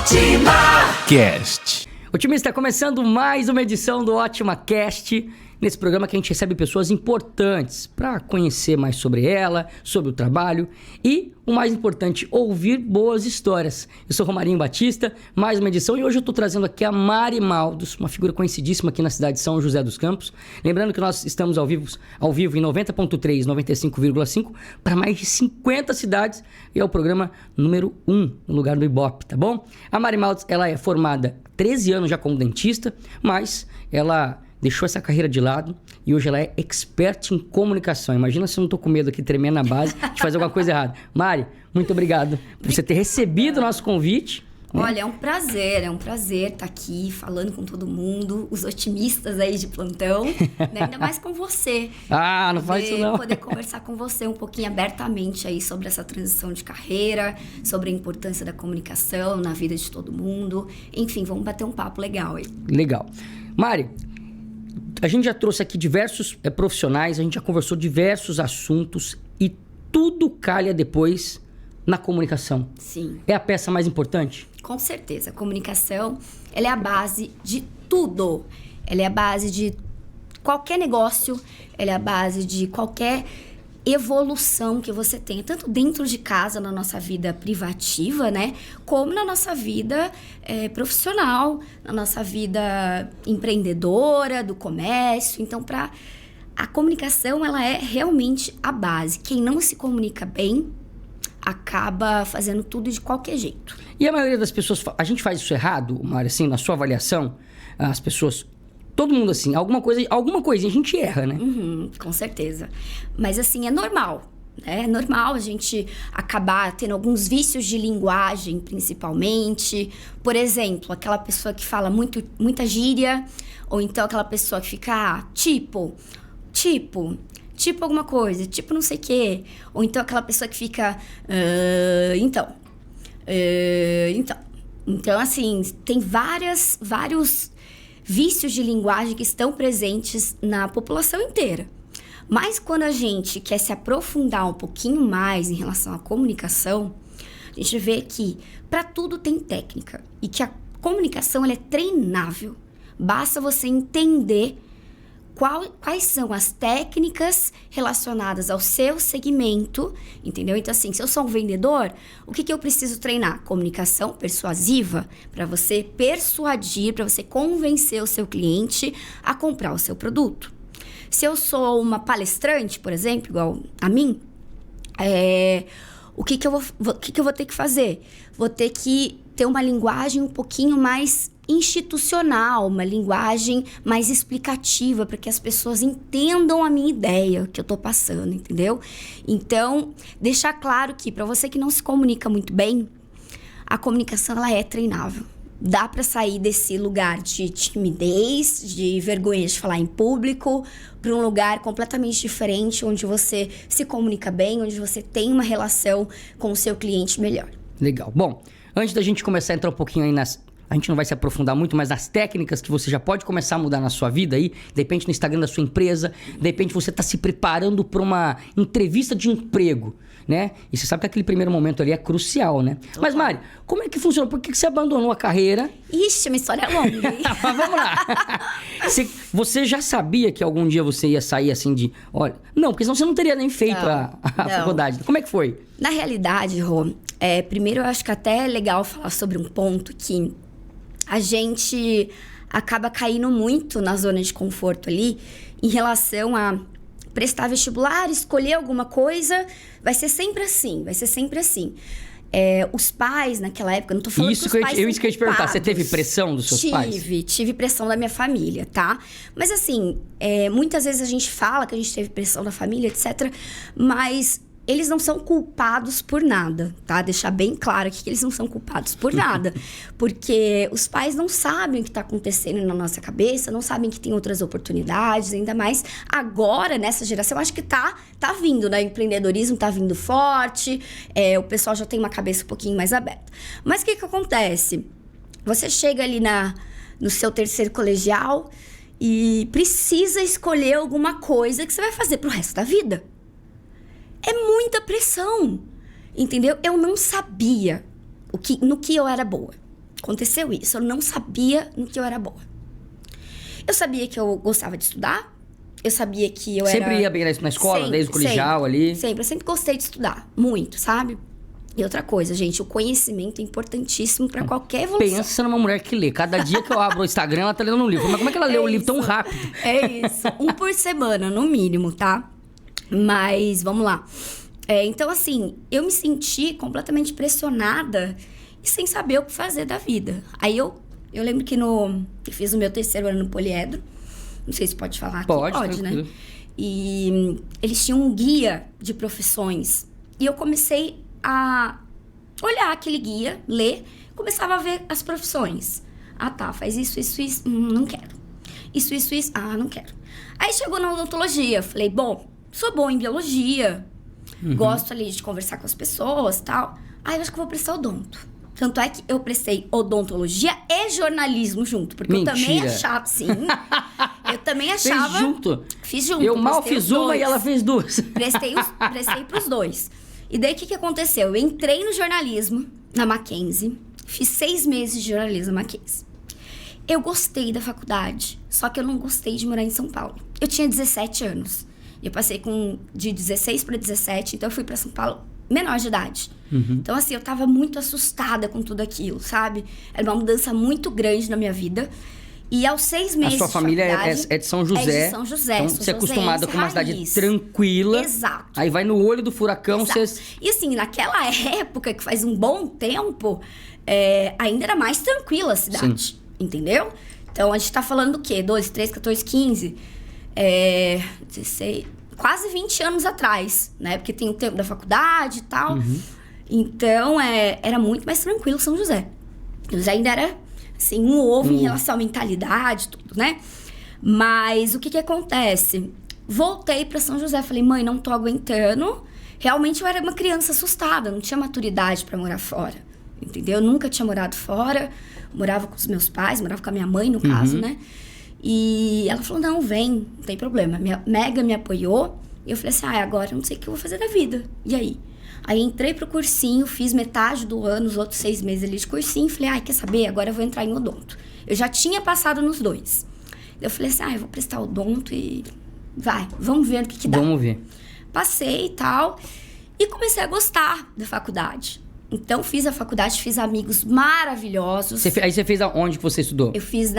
Ótima Cast. O time está começando mais uma edição do Ótima Cast. Nesse programa que a gente recebe pessoas importantes para conhecer mais sobre ela, sobre o trabalho e, o mais importante, ouvir boas histórias. Eu sou Romarinho Batista, mais uma edição, e hoje eu estou trazendo aqui a Mari Maldos, uma figura conhecidíssima aqui na cidade de São José dos Campos. Lembrando que nós estamos ao vivo em 90.3, 95,5 para mais de 50 cidades, e é o programa número 1 no lugar do Ibope, tá bom? A Mari Maldos, ela é formada há 13 anos já como dentista, mas ela deixou essa carreira de lado e hoje ela é expert em comunicação. Imagina se eu não tô com medo aqui, tremendo na base, de fazer alguma coisa errada. Mari, muito obrigado por você ter recebido o nosso convite. Olha, é um prazer estar aqui falando com todo mundo, os otimistas aí de plantão, né? Ainda mais com você. Ah, não faz isso não. Poder conversar com você um pouquinho abertamente aí sobre essa transição de carreira, sobre a importância da comunicação na vida de todo mundo. Enfim, vamos bater um papo legal aí. Legal. Mari, a gente já trouxe aqui diversos profissionais, a gente já conversou diversos assuntos e tudo calha depois na comunicação. Sim. É a peça mais importante? Com certeza. A comunicação, ela é a base de tudo. Ela é a base de qualquer negócio, ela é a base de qualquer evolução que você tenha, tanto dentro de casa, na nossa vida privativa, né? Como na nossa vida profissional, na nossa vida empreendedora, do comércio. Então, a comunicação, ela é realmente a base. Quem não se comunica bem, acaba fazendo tudo de qualquer jeito. E a maioria das pessoas, a gente faz isso errado, Mari, assim, na sua avaliação, as pessoas... Todo mundo, assim, alguma coisinha a gente erra, né? Com certeza. Mas, assim, é normal, né? É normal a gente acabar tendo alguns vícios de linguagem, principalmente. Por exemplo, aquela pessoa que fala muita gíria, ou então aquela pessoa que fica, tipo alguma coisa, tipo não sei o quê. Ou então aquela pessoa que fica, então. Então, assim, tem vários vícios de linguagem que estão presentes na população inteira. Mas quando a gente quer se aprofundar um pouquinho mais em relação à comunicação, a gente vê que para tudo tem técnica e que a comunicação ela é treinável. Basta você entender quais são as técnicas relacionadas ao seu segmento, entendeu? Então, assim, se eu sou um vendedor, o que eu preciso treinar? Comunicação persuasiva, para você persuadir, para você convencer o seu cliente a comprar o seu produto. Se eu sou uma palestrante, por exemplo, igual a mim, o que eu vou ter que fazer? Vou ter que ter uma linguagem um pouquinho mais institucional, uma linguagem mais explicativa para que as pessoas entendam a minha ideia que eu tô passando, entendeu? Então, deixar claro que para você que não se comunica muito bem, a comunicação ela é treinável. Dá para sair desse lugar de timidez, de vergonha de falar em público, para um lugar completamente diferente, onde você se comunica bem, onde você tem uma relação com o seu cliente melhor. Legal. Bom, antes da gente começar a entrar um pouquinho aí a gente não vai se aprofundar muito, mas nas técnicas que você já pode começar a mudar na sua vida aí, de repente no Instagram da sua empresa, de repente você está se preparando para uma entrevista de emprego, né? E você sabe que aquele primeiro momento ali é crucial, né? Mas, Mari, como é que funciona? Por que você abandonou a carreira? Ixi, uma história longa, hein? Mas vamos lá. Você já sabia que algum dia você ia sair assim de... Olha, não, porque senão você não teria nem feito a faculdade. Como é que foi? Na realidade, Rô, primeiro eu acho que até é legal falar sobre um ponto que a gente acaba caindo muito na zona de conforto ali em relação a prestar vestibular, escolher alguma coisa, vai ser sempre assim. Os pais, naquela época, não tô falando que os pais isso que eu ia te perguntar, você teve pressão dos seus pais? Tive pressão da minha família, tá? Mas assim, muitas vezes a gente fala que a gente teve pressão da família, etc. Mas eles não são culpados por nada, tá? Deixar bem claro aqui que eles não são culpados por nada. Porque os pais não sabem o que está acontecendo na nossa cabeça, não sabem que tem outras oportunidades, ainda mais agora, nessa geração, acho que tá vindo, né? O empreendedorismo tá vindo forte, o pessoal já tem uma cabeça um pouquinho mais aberta. Mas o que acontece? Você chega ali no seu terceiro colegial e precisa escolher alguma coisa que você vai fazer pro resto da vida. É muita pressão, entendeu? Eu não sabia no que eu era boa. aconteceu isso. Eu não sabia no que eu era boa. Eu sabia que eu gostava de estudar. Eu sabia que eu Sempre era... ia bem na escola, Sempre, desde o colegial ali? Sempre. Eu sempre gostei de estudar. Muito, sabe? E outra coisa, gente, o conhecimento é importantíssimo pra qualquer evolução. Pensa numa mulher que lê. Cada dia que eu abro o Instagram, ela tá lendo um livro. Mas como é que ela lê o livro tão rápido? É isso. Um por semana, no mínimo, tá? Mas, vamos lá. Então, assim, eu me senti completamente pressionada e sem saber o que fazer da vida. Aí eu lembro que eu fiz o meu 3º ano no Poliedro. Não sei se pode falar aqui. Pode, né? E eles tinham um guia de profissões. E eu comecei a olhar aquele guia, ler, começava a ver as profissões. Ah, tá, faz isso, isso, isso, não quero. Isso, não quero. Aí chegou na odontologia, falei, bom, sou boa em biologia, gosto ali de conversar com as pessoas e tal. Aí eu acho que vou prestar odonto. Tanto é que eu prestei odontologia e jornalismo junto, porque Mentira. eu também achava, sim, eu também achava... Fez junto? Fiz junto. Eu mal fiz uma e ela fez 2. Prestei pros 2. E daí, o que aconteceu? Eu entrei no jornalismo, na Mackenzie. Fiz 6 meses de jornalismo na Mackenzie. Eu gostei da faculdade, só que eu não gostei de morar em São Paulo. Eu tinha 17 anos. Eu passei de 16 para 17, então eu fui para São Paulo menor de idade. Então, assim, eu tava muito assustada com tudo aquilo, sabe? Era uma mudança muito grande na minha vida. E aos 6 meses A sua família é de São José. É de São José. Então, você é acostumada com uma cidade tranquila. Exato. Aí vai no olho do furacão, Exato. você... E assim, naquela época, que faz um bom tempo, ainda era mais tranquila a cidade. Sim. Entendeu? Então, a gente tá falando do quê? 12, 13, 14, 15... 16... Quase 20 anos atrás, né? Porque tem o tempo da faculdade e tal. Então, era muito mais tranquilo São José. São José ainda era... assim, um ovo em relação à mentalidade, tudo, né? Mas o que acontece? Voltei pra São José, falei, mãe, não tô aguentando. Realmente eu era uma criança assustada, não tinha maturidade pra morar fora, entendeu? Eu nunca tinha morado fora, morava com os meus pais, morava com a minha mãe, no caso, né? E ela falou, não, vem, não tem problema. Minha Mega me apoiou, e eu falei assim, agora eu não sei o que eu vou fazer da vida. E aí? Aí entrei pro cursinho, fiz metade do ano, os outros 6 meses ali de cursinho. Falei, quer saber? Agora eu vou entrar em odonto. Eu já tinha passado nos 2. Eu falei assim, eu vou prestar odonto e vamos ver o que dá. Vamos ver. Passei e tal, e comecei a gostar da faculdade. Então, fiz a faculdade, fiz amigos maravilhosos. Aí você fez aonde que você estudou? Eu fiz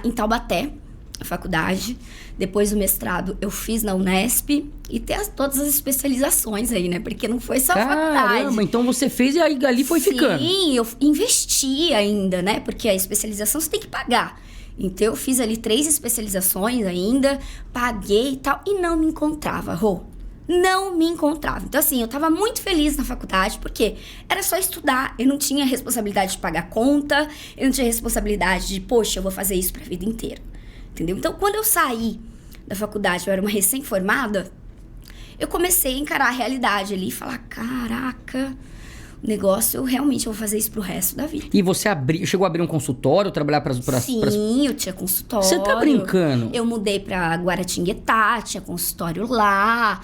em Taubaté, a faculdade. Depois do mestrado, eu fiz na Unesp. E tem todas as especializações aí, né? Porque não foi só a faculdade. Caramba, então você fez e aí ali foi ficando. Sim, eu investi ainda, né? Porque a especialização você tem que pagar. Então, eu fiz ali 3 especializações ainda. Paguei e tal. E não me encontrava, Rô. Não me encontrava. Então, assim, eu tava muito feliz na faculdade, porque era só estudar. Eu não tinha responsabilidade de pagar conta, eu não tinha responsabilidade de, poxa, eu vou fazer isso pra vida inteira. Entendeu? Então, quando eu saí da faculdade, eu era uma recém-formada, eu comecei a encarar a realidade ali e falar, caraca, o negócio, eu realmente vou fazer isso pro resto da vida. E você chegou a abrir um consultório, trabalhar para Sim, eu tinha consultório. Você tá brincando? Eu mudei pra Guaratinguetá, tinha consultório lá.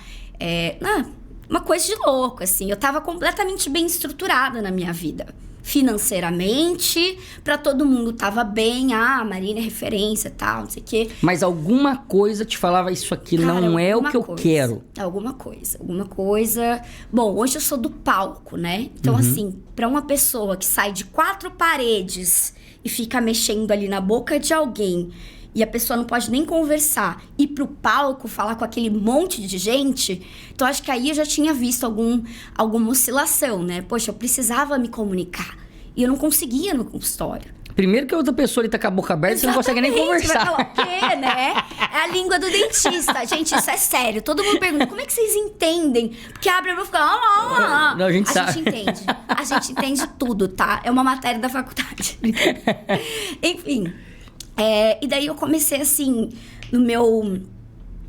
Uma coisa de louco, assim. Eu tava completamente bem estruturada na minha vida. Financeiramente, pra todo mundo tava bem. A Marina é referência e tal, não sei o quê. Mas alguma coisa te falava, isso aqui não é o que eu quero. Alguma coisa. Bom, hoje eu sou do palco, né? Então, assim, pra uma pessoa que sai de 4 paredes e fica mexendo ali na boca de alguém... e a pessoa não pode nem conversar, ir pro palco, falar com aquele monte de gente, então acho que aí eu já tinha visto alguma oscilação, né? Poxa, eu precisava me comunicar, e eu não conseguia no consultório. Primeiro que a outra pessoa ali tá com a boca aberta, você não consegue nem conversar. Vai falar o quê, né? É a língua do dentista. Gente, isso é sério. Todo mundo pergunta, como é que vocês entendem? Porque abre a boca e fica... Não, a gente sabe. gente entende. A gente entende tudo, tá? É uma matéria da faculdade. Enfim... e daí eu comecei assim, no meu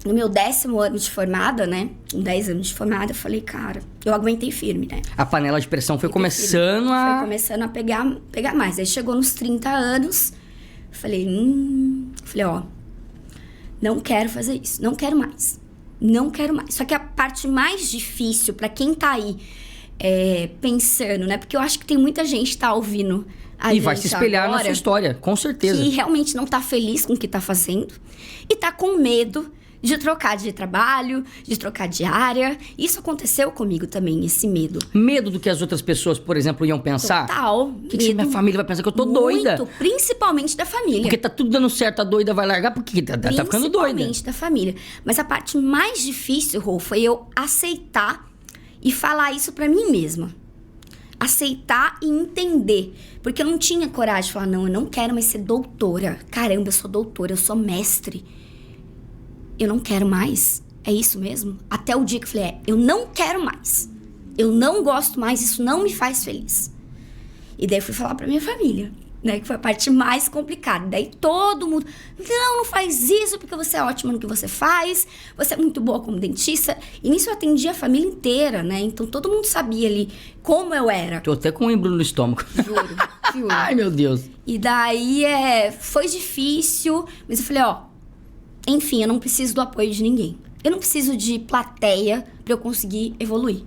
10º ano de formada, né? Com 10 anos de formada, eu falei, cara, eu aguentei firme, né? A panela de pressão foi começando a... Foi começando a pegar mais. Aí chegou nos 30 anos, falei, não quero fazer isso, não quero mais. Só que a parte mais difícil pra quem tá aí pensando, né? Porque eu acho que tem muita gente que tá ouvindo a gente E vai se espelhar agora, na sua história, com certeza. que realmente não tá feliz com o que tá fazendo e tá com medo de trocar de trabalho, de trocar de área. Isso aconteceu comigo também, esse medo. Medo do que as outras pessoas, por exemplo, iam pensar. Total. O que minha família vai pensar que eu tô doida? Muito, principalmente da família. Porque tá tudo dando certo, a doida vai largar porque tá ficando doida. Principalmente da família. Mas a parte mais difícil, Rô, foi eu aceitar e falar isso pra mim mesma. Aceitar e entender. Porque eu não tinha coragem de falar, não, eu não quero mais ser doutora. Caramba, eu sou doutora, eu sou mestre. Eu não quero mais. É isso mesmo? Até o dia que eu falei, eu não quero mais. Eu não gosto mais, isso não me faz feliz. E daí eu fui falar pra minha família, né? Que foi a parte mais complicada. Daí todo mundo, não faz isso porque você é ótima no que você faz. Você é muito boa como dentista. E nisso eu atendi a família inteira, né? Então todo mundo sabia ali como eu era. Tô até com um embrulho no estômago. Juro. Ai, meu Deus. E daí foi difícil, mas eu falei, enfim, eu não preciso do apoio de ninguém. Eu não preciso de plateia pra eu conseguir evoluir.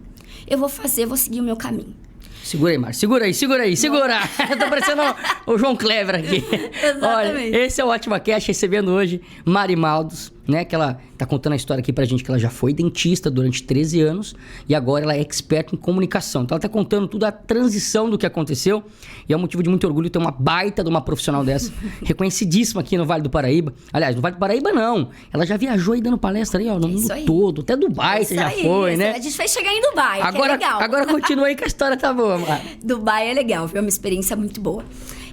Eu vou seguir o meu caminho. Segura aí, Márcio. Segura aí. Tô parecendo o João Clever aqui. Exatamente. Olha, esse é o Ótima Cast, recebendo hoje Mari Maldos, né? Que ela tá contando a história aqui pra gente, que ela já foi dentista durante 13 anos e agora ela é experta em comunicação. Então ela tá contando tudo a transição do que aconteceu e é um motivo de muito orgulho ter uma baita de uma profissional dessa, reconhecidíssima aqui no Vale do Paraíba. Aliás, no Vale do Paraíba não. Ela já viajou aí dando palestra aí, ó, no mundo todo. Até Dubai você já foi, né? A gente vai chegar em Dubai, agora, que é legal. Agora continua aí que a história tá boa, Mari. Dubai é legal, foi uma experiência muito boa.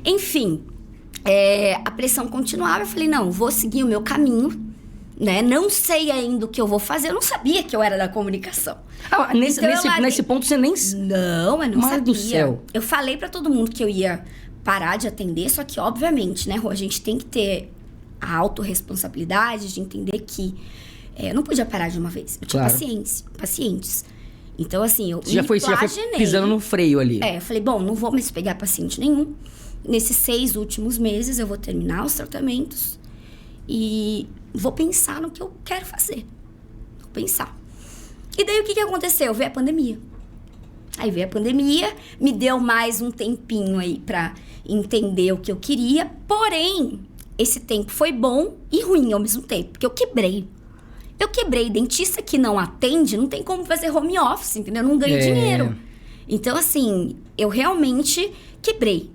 Enfim, a pressão continuava. Eu falei, não, vou seguir o meu caminho, né? Não sei ainda o que eu vou fazer. Eu não sabia que eu era da comunicação. Nesse ponto você nem... Não, eu não Mãe sabia. do céu. Eu falei pra todo mundo que eu ia parar de atender, só que, obviamente, né, Rô, a gente tem que ter a autorresponsabilidade de entender que eu não podia parar de uma vez. Eu tinha pacientes. Então, assim, eu Você já foi pisando no freio ali. Eu falei, bom, não vou mais pegar paciente nenhum. Nesses 6 últimos meses, eu vou terminar os tratamentos e vou pensar no que eu quero fazer. Vou pensar. E daí, o que aconteceu? Veio a pandemia. Aí veio a pandemia, me deu mais um tempinho aí pra entender o que eu queria. Porém, esse tempo foi bom e ruim ao mesmo tempo, porque eu quebrei. Dentista que não atende, não tem como fazer home office, entendeu? Eu não ganho dinheiro. Então, assim, eu realmente quebrei.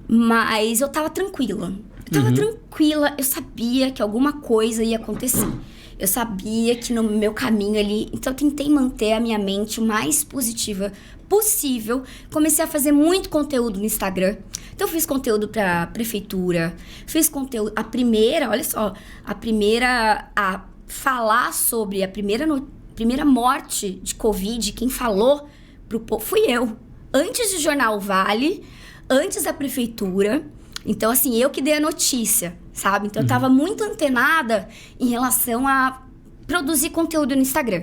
Mas eu tava tranquila. Eu sabia que alguma coisa ia acontecer. Eu sabia que no meu caminho ali... Então, eu tentei manter a minha mente o mais positiva possível. Comecei a fazer muito conteúdo no Instagram. Então, eu fiz conteúdo pra prefeitura. Fiz conteúdo... Olha só. A primeira a falar sobre a primeira morte de Covid. Quem falou pro povo fui eu. Antes do Jornal Vale, antes da prefeitura. Então, assim, eu que dei a notícia, sabe? Então, eu tava muito antenada em relação a produzir conteúdo no Instagram.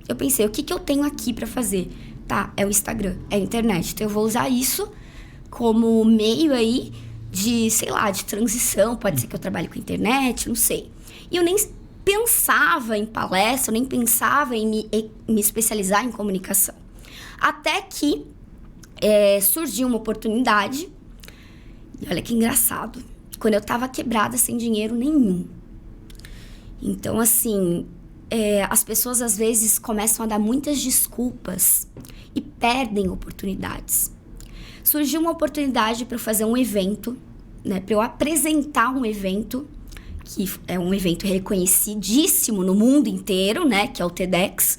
Eu pensei, o que eu tenho aqui pra fazer? Tá, é o Instagram, é a internet. Então, eu vou usar isso como meio aí de, sei lá, de transição. Pode ser que eu trabalhe com internet, não sei. E eu nem pensava em palestra, eu nem pensava em me especializar em comunicação. Até que surgiu uma oportunidade. E olha que engraçado. Quando eu tava quebrada, sem dinheiro nenhum. Então, assim, as pessoas às vezes começam a dar muitas desculpas e perdem oportunidades. Surgiu uma oportunidade para eu fazer um evento, né? Para eu apresentar um evento, que é um evento reconhecidíssimo no mundo inteiro, né? Que é o TEDx.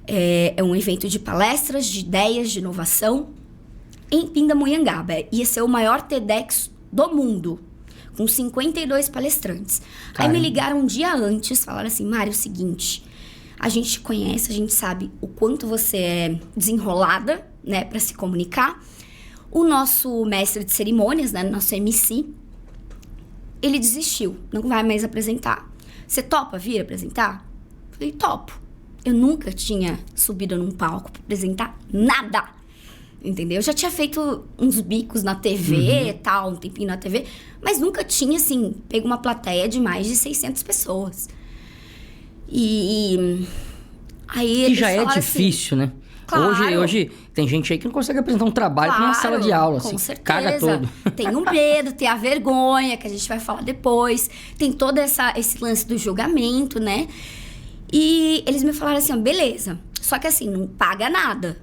É um evento de palestras, de ideias, de inovação, em Pindamonhangaba. Ia ser o maior TEDx do mundo, com 52 palestrantes. Caramba. Aí me ligaram um dia antes, falaram assim, Mari, é o seguinte, a gente te conhece, a gente sabe o quanto você é desenrolada, né, pra se comunicar. O nosso mestre de cerimônias, né, nosso MC, ele desistiu, não vai mais apresentar. Você topa vir apresentar? Falei, topo. Eu nunca tinha subido num palco pra apresentar nada. Entendeu? Eu já tinha feito uns bicos na TV e tal, um tempinho na TV, mas nunca tinha, assim, pego uma plateia de mais de 600 pessoas. Aí Que eles já é falaram difícil, né? Claro. Hoje tem gente aí que não consegue apresentar um trabalho pra uma sala de aula, com assim. certeza. Caga todo. Tem o medo, tem a vergonha, que a gente vai falar depois. Tem todo esse lance do julgamento, né? E eles me falaram assim, ó, beleza. Só que assim, não paga nada.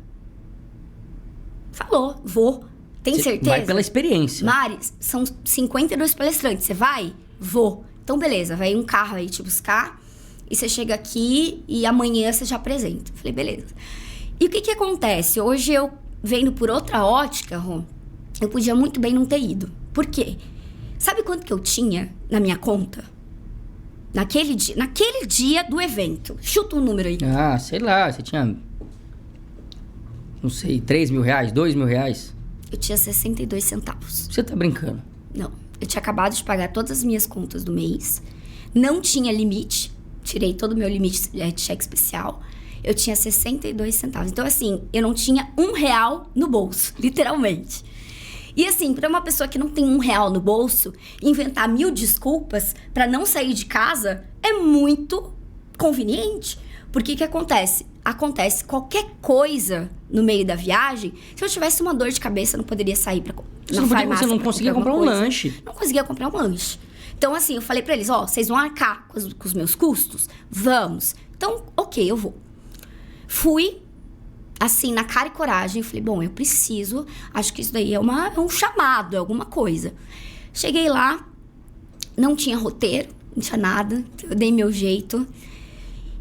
Falou, vou. Tem Você certeza? vai pela experiência. Mari, são 52 palestrantes, você vai? Vou. Então, beleza, vai um carro aí te buscar. E você chega aqui e amanhã você já apresenta. Falei, beleza. E o que que acontece? Hoje eu, vendo por outra ótica, Rô, eu podia muito bem não ter ido. Por quê? Sabe quanto que eu tinha na minha conta? Naquele dia do evento. Chuta um número aí. Ah, sei lá, você tinha... Não sei, 3 mil reais, 2 mil reais? Eu tinha 62 centavos. Você tá brincando? Não. Eu tinha acabado de pagar todas as minhas contas do mês. Não tinha limite. Tirei todo o meu limite de cheque especial. Eu tinha 62 centavos. Então, assim, eu não tinha R$1 no bolso, literalmente. E assim, para uma pessoa que não tem R$1 no bolso, inventar 1000 desculpas para não sair de casa é muito conveniente. Porque o que acontece? Acontece qualquer coisa no meio da viagem. Se eu tivesse uma dor de cabeça, eu não poderia sair pra Você não conseguia comprar um lanche. Não conseguia comprar um lanche. Então, assim, eu falei pra eles, ó, vocês vão arcar com os meus custos? Vamos. Então, ok, eu vou. Fui, assim, na cara e coragem. Falei, bom, eu preciso. Acho que isso daí é um chamado, é alguma coisa. Cheguei lá, não tinha roteiro, não tinha nada. Eu dei meu jeito.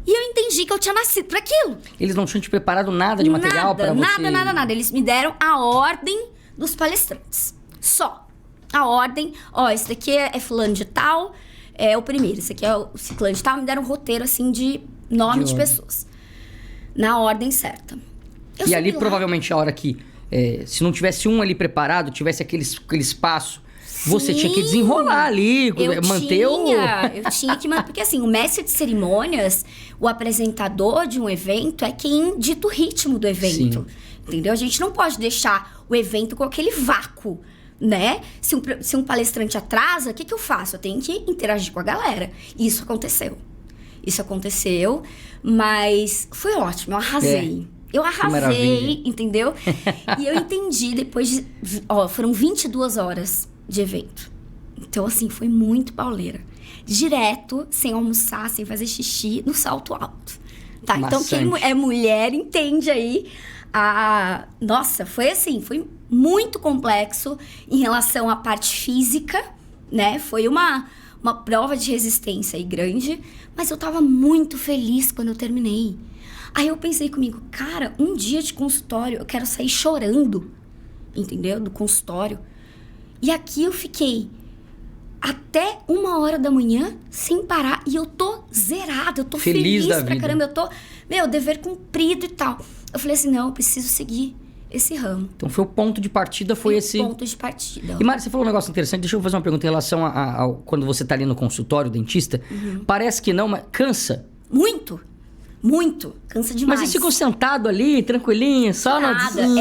E eu entendi que eu tinha nascido pra aquilo. Eles não tinham te preparado nada de material pra você? Nada. Eles me deram a ordem dos palestrantes. Só. A ordem. Ó, esse daqui é fulano de tal. É o primeiro. Esse aqui é o ciclano de tal. Me deram um roteiro, assim, de nome de pessoas. Na ordem certa. E ali, provavelmente, a hora que... se não tivesse um ali preparado, tivesse aquele espaço... Você tinha que desenrolar ali, manter Eu tinha que manter, porque assim, o mestre de cerimônias, o apresentador de um evento é quem dita o ritmo do evento. Sim. Entendeu? A gente não pode deixar o evento com aquele vácuo, né? Se um palestrante atrasa, o que eu faço? Eu tenho que interagir com a galera. E isso aconteceu. Mas foi ótimo, eu arrasei. Eu arrasei, entendeu? E eu entendi depois de... foram 22 horas de evento. Então, assim, foi muito pauleira. Direto, sem almoçar, sem fazer xixi, no salto alto. Tá, maçante. Então quem é mulher entende aí. Nossa, foi assim, foi muito complexo em relação à parte física, né? Foi uma prova de resistência aí grande, mas eu tava muito feliz quando eu terminei. Aí eu pensei comigo, cara, um dia de consultório, eu quero sair chorando, entendeu? Do consultório. E aqui eu fiquei até 1h da manhã sem parar. E eu tô zerada, eu tô feliz pra vida. Caramba. Eu tô, dever cumprido e tal. Eu falei assim, não, eu preciso seguir esse ramo. Então foi o ponto de partida, foi esse... ponto de partida. E Mari, você falou um negócio interessante. Deixa eu fazer uma pergunta em relação a quando você tá ali no consultório, dentista. Uhum. Parece que não, mas cansa. Muito. Cansa demais. Mas você ficou sentado ali, tranquilinho, só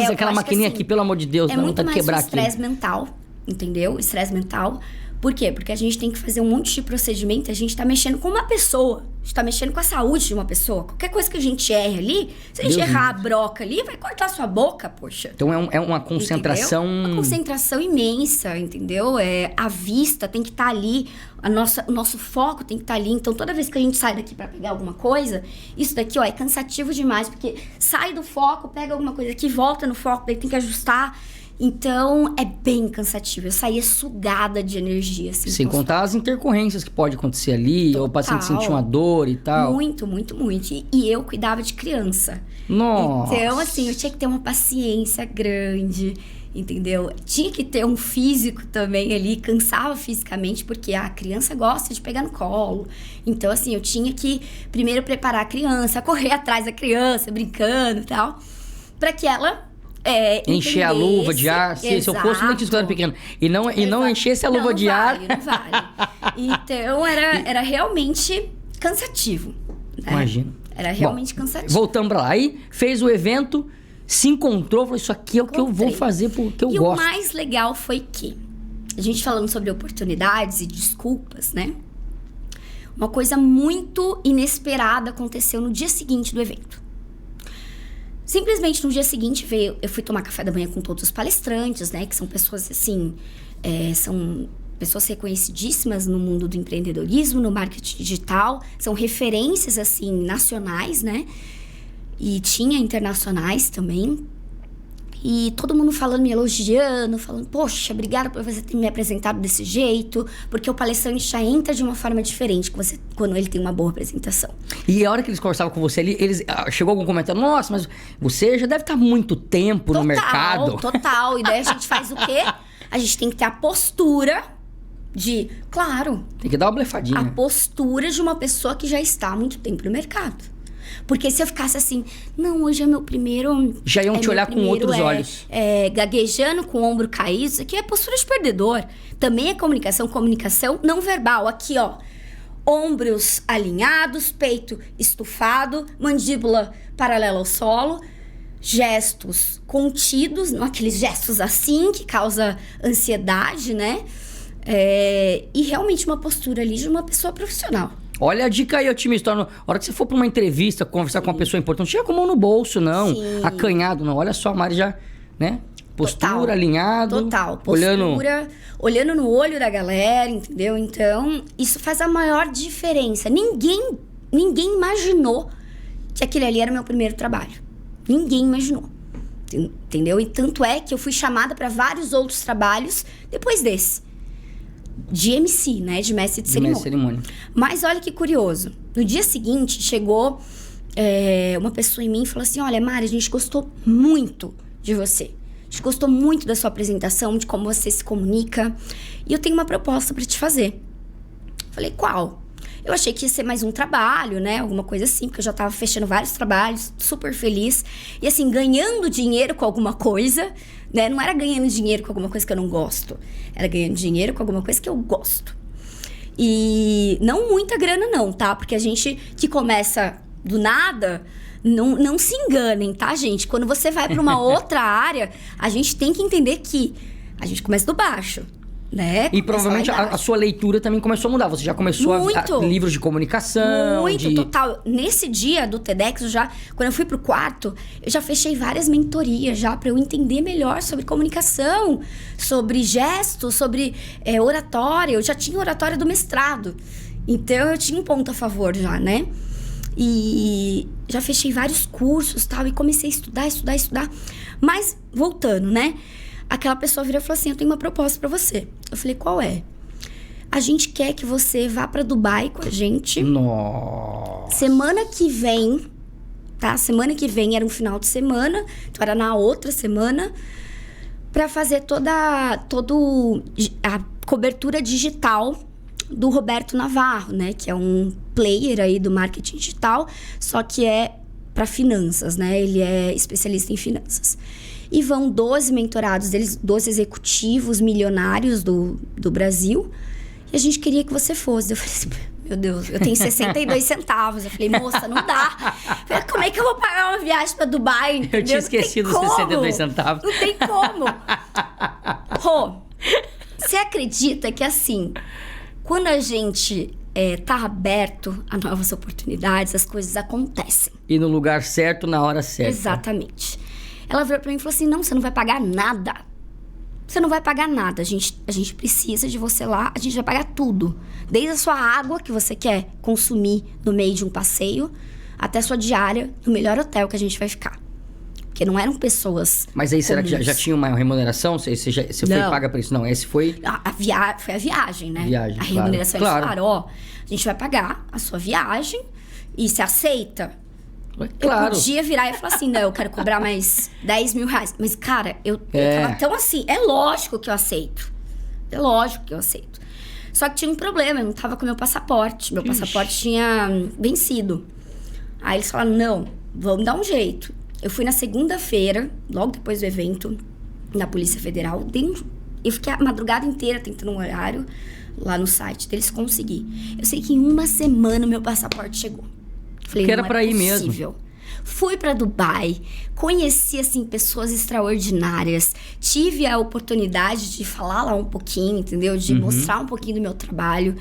aquela maquininha assim, aqui, pelo amor de Deus, não tá de quebrar aqui. É muito mais estresse mental. Entendeu? Estresse mental. Por quê? Porque a gente tem que fazer um monte de procedimento, a gente tá mexendo com uma pessoa. A gente tá mexendo com a saúde de uma pessoa. Qualquer coisa que a gente erre ali, se a gente errar a broca ali, vai cortar sua boca, poxa. Então é uma concentração... Entendeu? Uma concentração imensa, entendeu? A vista tem que estar ali, o nosso foco tem que estar ali. Então toda vez que a gente sai daqui pra pegar alguma coisa, isso daqui, é cansativo demais, porque sai do foco, pega alguma coisa aqui, volta no foco, daí tem que ajustar. Então, é bem cansativo. Eu saía sugada de energia. Assim, sem contar as intercorrências que pode acontecer ali, total. Ou o paciente sentir uma dor e tal. Muito. E eu cuidava de criança. Nossa! Então, assim, eu tinha que ter uma paciência grande, entendeu? Tinha que ter um físico também ali, cansava fisicamente, porque a criança gosta de pegar no colo. Então, assim, eu tinha que primeiro preparar a criança, correr atrás da criança, brincando e tal, para que ela... encher a luva de ar. Se eu fosse um dentista quando era pequeno e não enchesse a luva de ar. Não vale. Então era realmente cansativo. Né? Imagina. Era realmente cansativo. Voltamos pra lá. Aí fez o evento, se encontrou, falou: isso aqui é o que eu vou fazer porque eu gosto. E o mais legal foi que, a gente falando sobre oportunidades e desculpas, né? Uma coisa muito inesperada aconteceu no dia seguinte do evento. Simplesmente no dia seguinte eu fui tomar café da manhã com todos os palestrantes, né? Que são pessoas assim, são pessoas reconhecidíssimas no mundo do empreendedorismo, no marketing digital, são referências assim nacionais, né? E tinha internacionais também. E todo mundo falando, me elogiando, falando, poxa, obrigada por você ter me apresentado desse jeito, porque o palestrante já entra de uma forma diferente quando ele tem uma boa apresentação. E a hora que eles conversavam com você ali, chegou algum comentário, nossa, mas você já deve estar há muito tempo no mercado. Total. E daí a gente faz o quê? A gente tem que ter a postura de, claro... Tem que dar uma blefadinha. A postura de uma pessoa que já está há muito tempo no mercado. Porque se eu ficasse assim, não, hoje é meu primeiro... Já iam te olhar com outros olhos. Gaguejando, com o ombro caído. Isso aqui é postura de perdedor. Também é comunicação não verbal. Aqui, ó. Ombros alinhados, peito estufado, mandíbula paralela ao solo. Gestos contidos, não aqueles gestos assim que causa ansiedade, né? E realmente uma postura ali de uma pessoa profissional. Olha a dica aí, otimista. Na hora que você for pra uma entrevista, conversar com uma pessoa importante, chega com a mão no bolso, não. Sim. Acanhado, não. Olha só, a Mari já, né? Postura, alinhado. Total. Postura, olhando no olho da galera, entendeu? Então, isso faz a maior diferença. Ninguém imaginou que aquele ali era o meu primeiro trabalho. Ninguém imaginou. Entendeu? E tanto é que eu fui chamada para vários outros trabalhos depois desse. De MC, né? De mestre de cerimônia. Mas olha que curioso. No dia seguinte, chegou uma pessoa em mim e falou assim, olha, Mari, a gente gostou muito de você. A gente gostou muito da sua apresentação, de como você se comunica. E eu tenho uma proposta para te fazer. Falei, qual? Eu achei que ia ser mais um trabalho, né? Alguma coisa assim, porque eu já tava fechando vários trabalhos, super feliz. E assim, ganhando dinheiro com alguma coisa, né? Não era ganhando dinheiro com alguma coisa que eu não gosto. Era ganhando dinheiro com alguma coisa que eu gosto. E não muita grana não, tá? Porque a gente que começa do nada, não se enganem, tá, gente? Quando você vai para uma outra área, a gente tem que entender que a gente começa do baixo. Né? E provavelmente a sua leitura também começou a mudar. Você já começou a livros de comunicação. Total. Nesse dia do TEDx, quando eu fui pro quarto, eu já fechei várias mentorias já pra eu entender melhor sobre comunicação, sobre gestos, sobre oratória. Eu já tinha oratória do mestrado. Então eu tinha um ponto a favor já, né? E já fechei vários cursos tal, e comecei a estudar. Mas, voltando, né? Aquela pessoa virou e falou assim, eu tenho uma proposta pra você. Eu falei, qual é? A gente quer que você vá pra Dubai com a gente. Nossa! Semana que vem, tá? Semana que vem era um final de semana, então era na outra semana, pra fazer toda a cobertura digital do Roberto Navarro, né? Que é um player aí do marketing digital, só que é pra finanças, né? Ele é especialista em finanças. E vão 12 mentorados deles, 12 executivos milionários do Brasil. E a gente queria que você fosse. Eu falei assim, meu Deus, eu tenho 62 centavos. Eu falei, moça, não dá. Eu falei, como é que eu vou pagar uma viagem pra Dubai? Entendeu? Eu tinha esquecido os 62 centavos. Não tem como. Rô, você acredita que assim, quando a gente tá aberto a novas oportunidades, as coisas acontecem. E no lugar certo, na hora certa. Exatamente. Ela virou pra mim e falou assim, não, você não vai pagar nada. Você não vai pagar nada. A gente precisa de você lá, a gente vai pagar tudo. Desde a sua água que você quer consumir no meio de um passeio, até a sua diária no melhor hotel que a gente vai ficar. Porque não eram pessoas Mas aí, será comuns. que já tinha uma remuneração? Você foi paga pra isso? Não, esse foi... Foi a viagem, né? Viagem, a remuneração. claro. Eles falaram, ó, a gente vai pagar a sua viagem e se aceita... Claro. Eu podia virar e falar assim, não, eu quero cobrar mais 10 mil reais. Mas, cara, eu tava tão assim, é lógico que eu aceito. É lógico que eu aceito. Só que tinha um problema, eu não tava com meu passaporte. Meu passaporte tinha vencido. Aí eles falaram, não, vamos dar um jeito. Eu fui na segunda-feira, logo depois do evento, na Polícia Federal. Eu fiquei a madrugada inteira tentando um horário lá no site deles, consegui. Eu sei que em uma semana meu passaporte chegou. Falei, que era pra ir mesmo. Fui para Dubai, conheci, assim, pessoas extraordinárias. Tive a oportunidade de falar lá um pouquinho, entendeu? De mostrar um pouquinho do meu trabalho.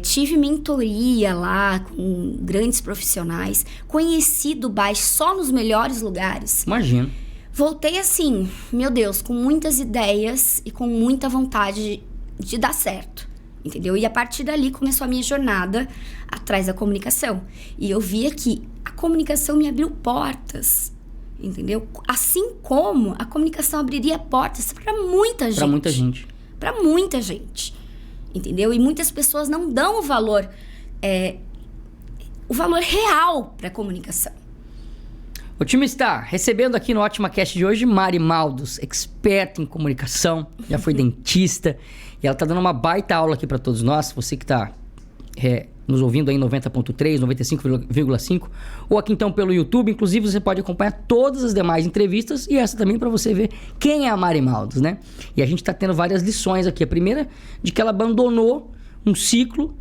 Tive mentoria lá com grandes profissionais. Conheci Dubai só nos melhores lugares. Imagino. Voltei assim, meu Deus, com muitas ideias e com muita vontade de dar certo, entendeu? E a partir dali começou a minha jornada atrás da comunicação. E eu via que a comunicação me abriu portas, entendeu? Assim como a comunicação abriria portas para muita gente. Para muita gente. Para muita gente, entendeu? E muitas pessoas não dão o valor real para a comunicação. O time está recebendo aqui no Ótima Cast de hoje Mari Maldos, experta em comunicação, já foi dentista, e ela está dando uma baita aula aqui para todos nós. Você que está nos ouvindo aí em 90.3, 95,5, ou aqui então pelo YouTube. Inclusive você pode acompanhar todas as demais entrevistas e essa também para você ver quem é a Mari Maldos, né? E a gente está tendo várias lições aqui. A primeira, de que ela abandonou um ciclo,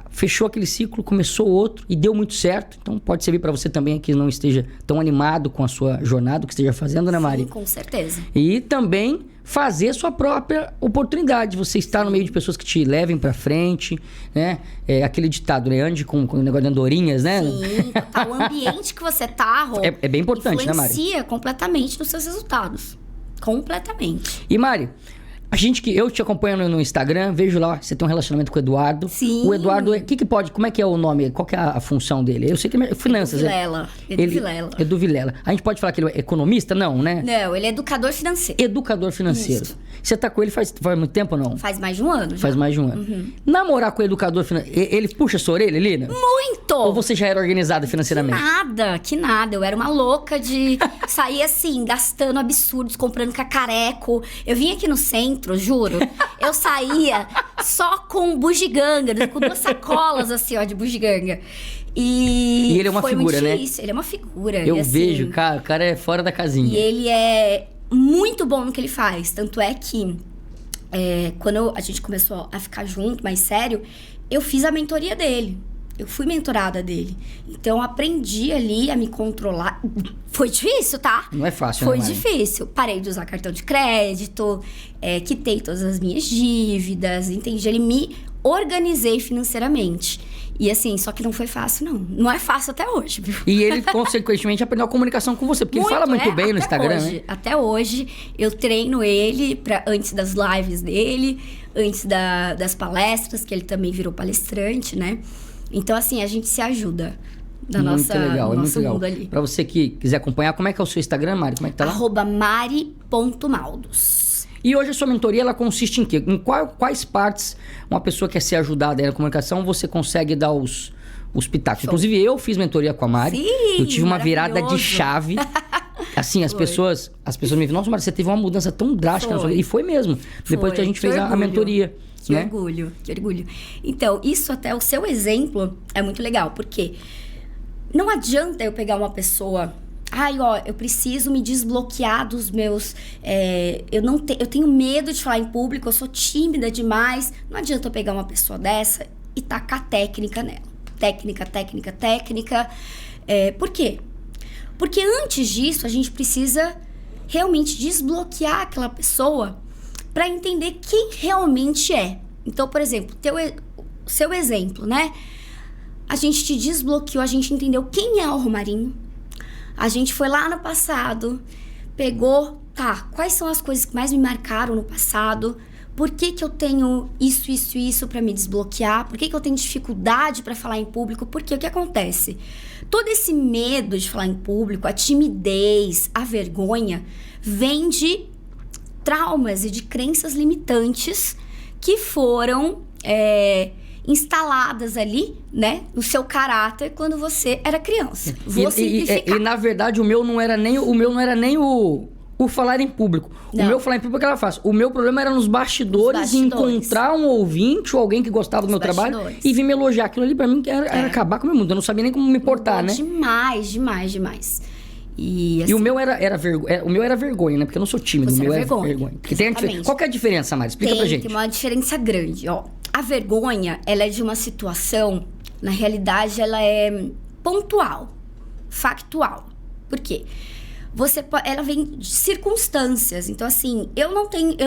fechou aquele ciclo, começou outro e deu muito certo. Então pode servir para você também que não esteja tão animado com a sua jornada, o que esteja fazendo, né, Mari? Sim, com certeza. E também fazer a sua própria oportunidade. Você está no meio de pessoas que te levem para frente, né? Aquele ditado, né? Ande com o negócio de andorinhas, né? Sim, total. O ambiente que você tá, Rô, é bem importante, né, Mari? Influencia completamente nos seus resultados. Completamente. E, Mari, eu te acompanho no Instagram, vejo lá, você tem um relacionamento com o Eduardo. Sim. O Eduardo, como é que é o nome? Qual que é a função dele? Eu sei que é finanças. Edu Vilela. Edu Vilela. A gente pode falar que ele é economista? Não, né? Não, ele é educador financeiro. Educador financeiro. Isso. Você tá com ele faz muito tempo ou não? Faz mais de um ano já. Faz mais de um ano. Uhum. Namorar com o educador financeiro, ele puxa a sua orelha, Lina? Muito! Ou você já era organizada financeiramente? Que nada. Eu era uma louca de sair assim, gastando absurdos, comprando cacareco. Eu vinha aqui no centro, juro. Eu saía só com bugiganga, com 2 sacolas assim, ó, de bugiganga. E ele é uma figura, né? Ele é uma figura. Eu e, assim, vejo, cara, o cara é fora da casinha. E ele é muito bom no que ele faz. Tanto é que quando a gente começou a ficar junto, mais sério, eu fiz a mentoria dele. Eu fui mentorada dele. Então, eu aprendi ali a me controlar. Foi difícil, tá? Não é fácil, Foi né, Mari? difícil. Parei de usar cartão de crédito, quitei todas as minhas dívidas, entendi? Ele me organizei financeiramente. E assim, só que não foi fácil, não. Não é fácil até hoje, viu? E ele, consequentemente, aprendeu a comunicação com você. Porque ele fala muito bem no Instagram, hoje, né? Até hoje, eu treino ele antes das lives dele, antes das palestras, que ele também virou palestrante, né? Então, assim, a gente se ajuda Muito legal, é muito legal. mundo ali. Pra você que quiser acompanhar, como é que é o seu Instagram, Mari? Como é que tá lá? @mari.maldos. E hoje a sua mentoria, ela consiste em quê? Em quais partes uma pessoa quer ser ajudada aí na comunicação, você consegue dar os pitacos? Show. Inclusive, eu fiz mentoria com a Mari. Sim, eu tive uma virada de maravilhoso. chave. Assim, as pessoas me viram, nossa, Mari, você teve uma mudança tão drástica na sua vida. E foi mesmo. Depois que a gente fez a mentoria. Que né? orgulho, que orgulho. Então, isso até, o seu exemplo é muito legal, porque não adianta eu pegar uma pessoa... eu preciso me desbloquear dos meus... eu tenho medo de falar em público, eu sou tímida demais. Não adianta eu pegar uma pessoa dessa e tacar técnica nela. Técnica. Por quê? Porque antes disso, a gente precisa realmente desbloquear aquela pessoa para entender quem realmente é. Então, por exemplo, seu exemplo, né? A gente te desbloqueou, a gente entendeu quem é o Romarinho. A gente foi lá no passado, pegou, quais são as coisas que mais me marcaram no passado? Por que eu tenho isso para me desbloquear? Por que eu tenho dificuldade para falar em público? Porque o que acontece? Todo esse medo de falar em público, a timidez, a vergonha, vem de traumas e de crenças limitantes que foram instaladas ali, né, no seu caráter quando você era criança. Vou simplificar. E na verdade o meu não era nem o falar em público. Não. O meu falar em público era fácil. O meu problema era nos bastidores, encontrar um ouvinte ou alguém que gostava do meu trabalho e vir me elogiar. Aquilo ali pra mim era acabar com o meu mundo. Eu não sabia nem como me portar, né? Demais. E, assim, o meu era vergonha, né? Porque eu não sou tímido. O meu era vergonha. Qual que é a diferença, Mari? Explica pra gente. Tem uma diferença grande, ó. A vergonha, ela é de uma situação, na realidade, ela é pontual, factual. Por quê? Ela vem de circunstâncias. Então, assim, eu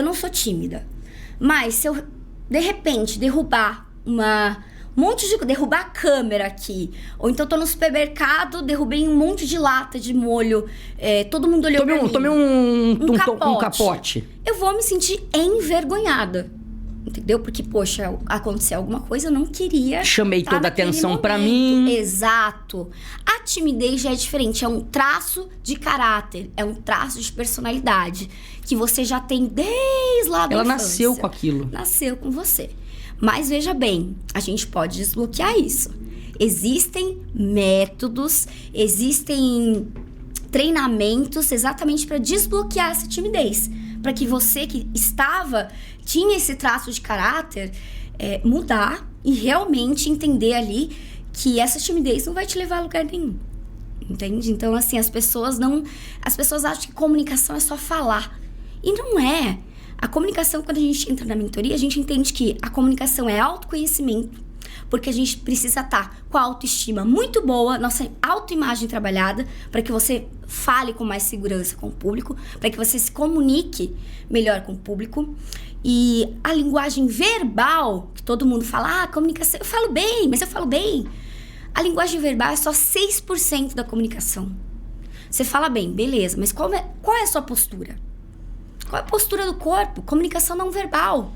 não sou tímida. Mas se eu, de repente, derrubar derrubar a câmera aqui, ou então tô no supermercado, derrubei um monte de lata de molho, todo mundo olhou pra mim. Tomei um capote. Eu vou me sentir envergonhada. Entendeu? Porque, poxa, aconteceu alguma coisa, eu não queria. Chamei toda a atenção pra mim. Exato. A timidez já é diferente, é um traço de caráter, é um traço de personalidade que você já tem desde lá da infância. Ela nasceu com aquilo. Nasceu com você. Mas veja bem, a gente pode desbloquear isso. Existem métodos, existem treinamentos exatamente para desbloquear essa timidez. Para que você que tinha esse traço de caráter, mudar e realmente entender ali que essa timidez não vai te levar a lugar nenhum. Entende? Então, assim, as pessoas acham que comunicação é só falar. E não é. A comunicação, quando a gente entra na mentoria, a gente entende que a comunicação é autoconhecimento, porque a gente precisa estar com a autoestima muito boa, nossa autoimagem trabalhada, para que você fale com mais segurança com o público, para que você se comunique melhor com o público. E a linguagem verbal, que todo mundo fala, comunicação, eu falo bem, mas eu falo bem. A linguagem verbal é só 6% da comunicação. Você fala bem, beleza, mas qual é a sua postura? Qual é a postura do corpo? Comunicação não verbal.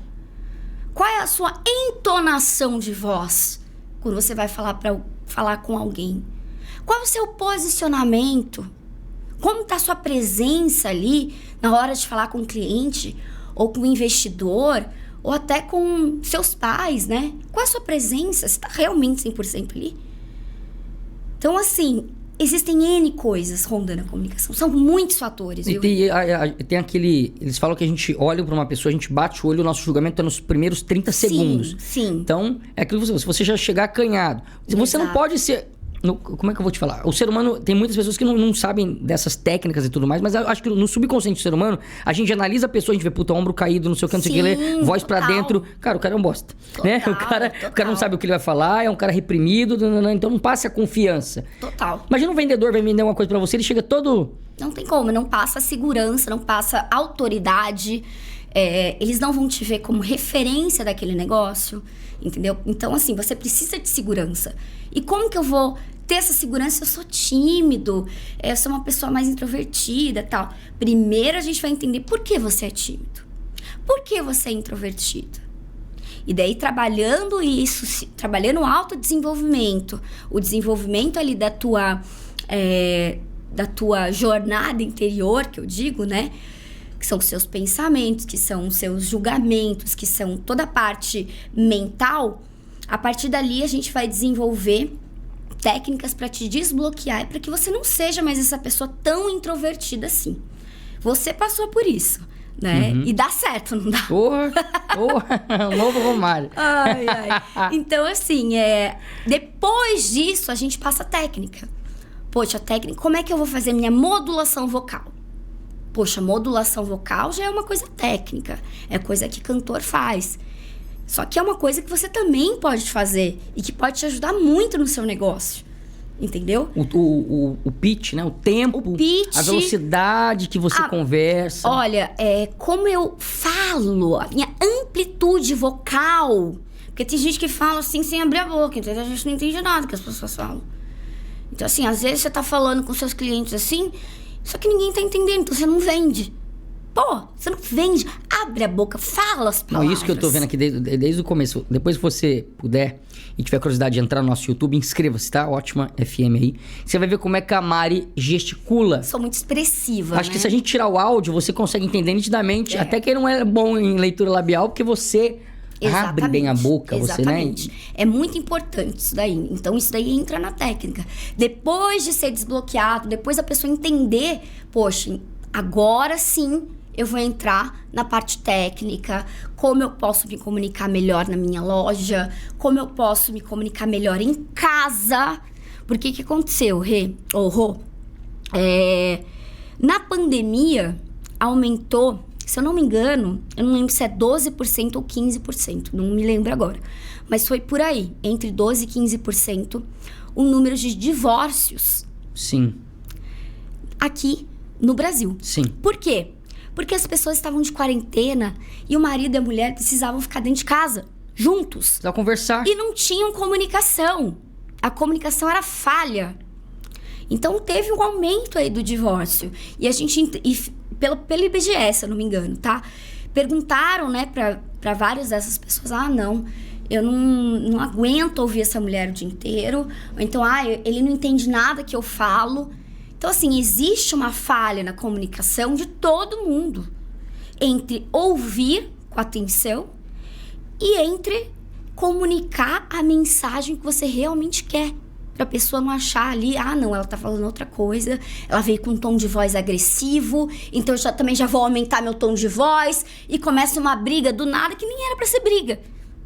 Qual é a sua entonação de voz quando você vai falar com alguém? Qual é o seu posicionamento? Como está a sua presença ali na hora de falar com o cliente, ou com o investidor, ou até com seus pais, né? Qual é a sua presença? Você está realmente 100% ali? Então, assim, existem N coisas rondando a comunicação. São muitos fatores, viu? Tem aquele... Eles falam que a gente olha pra uma pessoa, a gente bate o olho, o nosso julgamento é nos primeiros 30 segundos. Sim. Então, é aquilo que se você já chegar acanhado. Você não pode ser... Como é que eu vou te falar? O ser humano, tem muitas pessoas que não sabem dessas técnicas e tudo mais, mas eu acho que no subconsciente do ser humano, a gente analisa a pessoa, a gente vê, puta, ombro caído, não sei o que, não sei o que, ler, voz pra dentro. Cara, o cara é um bosta. Né? O cara não sabe o que ele vai falar, é um cara reprimido, então não passa a confiança. Total. Imagina um vendedor vai vender uma coisa pra você, ele chega todo... Não tem como, não passa segurança, não passa autoridade, eles não vão te ver como referência daquele negócio, entendeu? Então, assim, você precisa de segurança. E como que eu vou ter essa segurança? Eu sou tímido, eu sou uma pessoa mais introvertida e tal. Primeiro a gente vai entender por que você é tímido. Por que você é introvertido? E daí, trabalhando isso, trabalhando o autodesenvolvimento, o desenvolvimento ali da tua jornada interior, que eu digo, né? Que são os seus pensamentos, que são os seus julgamentos, que são toda a parte mental. A partir dali, a gente vai desenvolver técnicas para te desbloquear e para que você não seja mais essa pessoa tão introvertida assim. Você passou por isso, né? E dá certo, não dá? Porra, o novo Romário. Ai. Então, assim, depois disso, a gente passa a técnica. Poxa, a técnica, como é que eu vou fazer minha modulação vocal? Poxa, modulação vocal já é uma coisa técnica, é coisa que cantor faz. Só que é uma coisa que você também pode fazer e que pode te ajudar muito no seu negócio, entendeu? O pitch, né? O tempo, a velocidade que você conversa. Olha, como eu falo, a minha amplitude vocal. Porque tem gente que fala assim sem abrir a boca, então a gente não entende nada que as pessoas falam. Então, assim, às vezes você tá falando com seus clientes assim, só que ninguém tá entendendo, então você não vende. Pô, você não vende. Abre a boca, fala as palavras. Não, isso que eu tô vendo aqui desde o começo. Depois que você puder e tiver curiosidade de entrar no nosso YouTube, inscreva-se, tá? Ótima FM aí. Você vai ver como é que a Mari gesticula. Sou muito expressiva, Acho que se a gente tirar o áudio, você consegue entender nitidamente. Até que não é bom em leitura labial, porque você... abre bem a boca, exatamente. Você, né? É muito importante isso daí. Então, isso daí entra na técnica. Depois de ser desbloqueado, depois a pessoa entender, poxa, agora sim eu vou entrar na parte técnica, como eu posso me comunicar melhor na minha loja, como eu posso me comunicar melhor em casa. Porque que aconteceu, Rô? Na pandemia, aumentou... Se eu não me engano, eu não lembro se é 12% ou 15%, não me lembro agora. Mas foi por aí, entre 12% e 15%, o número de divórcios Sim. Aqui no Brasil. Sim. Por quê? Porque as pessoas estavam de quarentena e o marido e a mulher precisavam ficar dentro de casa, juntos. Precisava conversar. E não tinham comunicação. A comunicação era falha. Então teve um aumento aí do divórcio. E a gente, pelo IBGE, se eu não me engano, tá? Perguntaram, né, pra várias dessas pessoas, não, eu não aguento ouvir essa mulher o dia inteiro. Ou então, ele não entende nada que eu falo. Então, assim, existe uma falha na comunicação de todo mundo. Entre ouvir com atenção e entre comunicar a mensagem que você realmente quer. Pra pessoa não achar ali, não, ela tá falando outra coisa, ela veio com um tom de voz agressivo, então eu também já vou aumentar meu tom de voz, e começa uma briga do nada que nem era pra ser briga,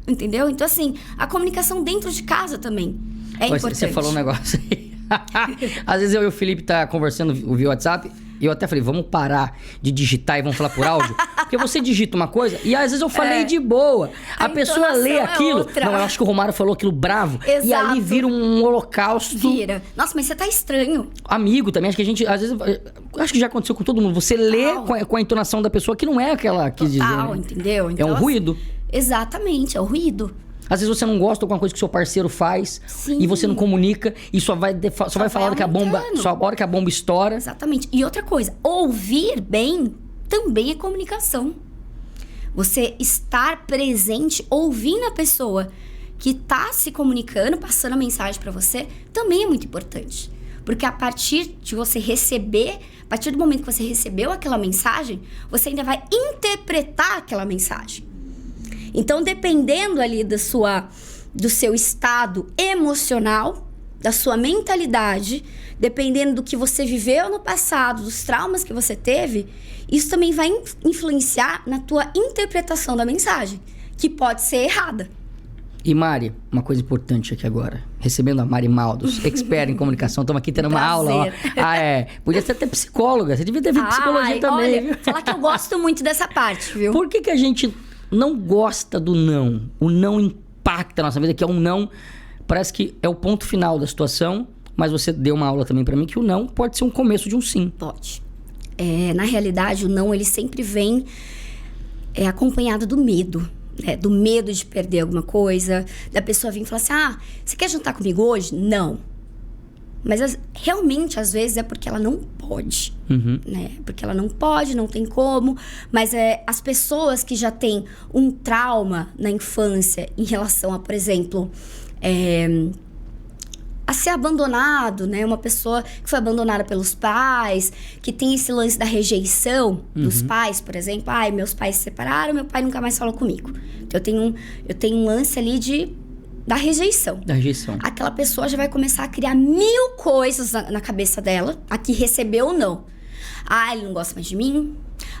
entendeu? Então, assim, a comunicação dentro de casa também é importante. Você falou um negócio aí. Às vezes eu e o Felipe tá conversando via WhatsApp, e eu até falei, vamos parar de digitar e vamos falar por áudio? Porque você digita uma coisa e às vezes eu falei de boa. A pessoa lê aquilo. Não, eu acho que o Romário falou aquilo bravo. Exato. E ali vira um holocausto. Vira. Nossa, mas você tá estranho. Amigo também, acho que a gente, às vezes, acho que já aconteceu com todo mundo. Você lê com a entonação da pessoa que não é aquela que quis dizer. Né? Entendeu? Então, é um ruído. Exatamente, é o ruído. Às vezes você não gosta de alguma coisa que seu parceiro faz. Sim. E você não comunica e só vai falar hora que a bomba, só a hora que a bomba estoura. Exatamente. E outra coisa, ouvir bem também é comunicação. Você estar presente, ouvindo a pessoa que tá se comunicando, passando a mensagem para você, também é muito importante. Porque a partir de você receber, a partir do momento que você recebeu aquela mensagem, você ainda vai interpretar aquela mensagem. Então, dependendo ali do seu estado emocional, da sua mentalidade, dependendo do que você viveu no passado, dos traumas que você teve, isso também vai influenciar na tua interpretação da mensagem, que pode ser errada. E Mari, uma coisa importante aqui agora. Recebendo a Mari Maldos, expert em comunicação. Estamos aqui tendo uma aula. Ó. Podia ser até psicóloga. Você devia ter vindo psicologia também. Olha, falar que eu gosto muito dessa parte, viu? Por que a gente não gosta do não? O não impacta a nossa vida, que é um não. Parece que é o ponto final da situação. Mas você deu uma aula também pra mim que o não pode ser um começo de um sim. Pode. Na realidade, o não, ele sempre vem acompanhado do medo. Do medo de perder alguma coisa, da pessoa vir e falar assim, você quer jantar comigo hoje? Não. Mas realmente, às vezes, é porque ela não pode. Né? Porque ela não pode, não tem como. Mas as pessoas que já têm um trauma na infância em relação a, por exemplo, a ser abandonado, né? Uma pessoa que foi abandonada pelos pais, que tem esse lance da rejeição dos pais, por exemplo. Meus pais se separaram, meu pai nunca mais falou comigo. Então, eu tenho um lance ali da rejeição. Da rejeição. Aquela pessoa já vai começar a criar 1000 coisas na cabeça dela, a que recebeu ou não. Ele não gosta mais de mim.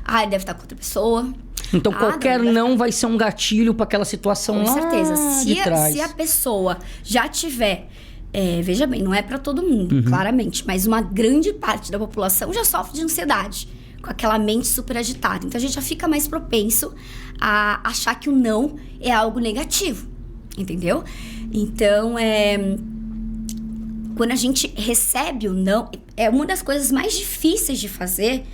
Ele deve estar com outra pessoa. Então, qualquer não vai ser um gatilho para aquela situação lá. Com certeza. Se a pessoa já tiver... veja bem, não é para todo mundo, claramente. Mas uma grande parte da população já sofre de ansiedade. Com aquela mente super agitada. Então, a gente já fica mais propenso a achar que o não é algo negativo. Entendeu? Então, quando a gente recebe o não... uma das coisas mais difíceis de fazer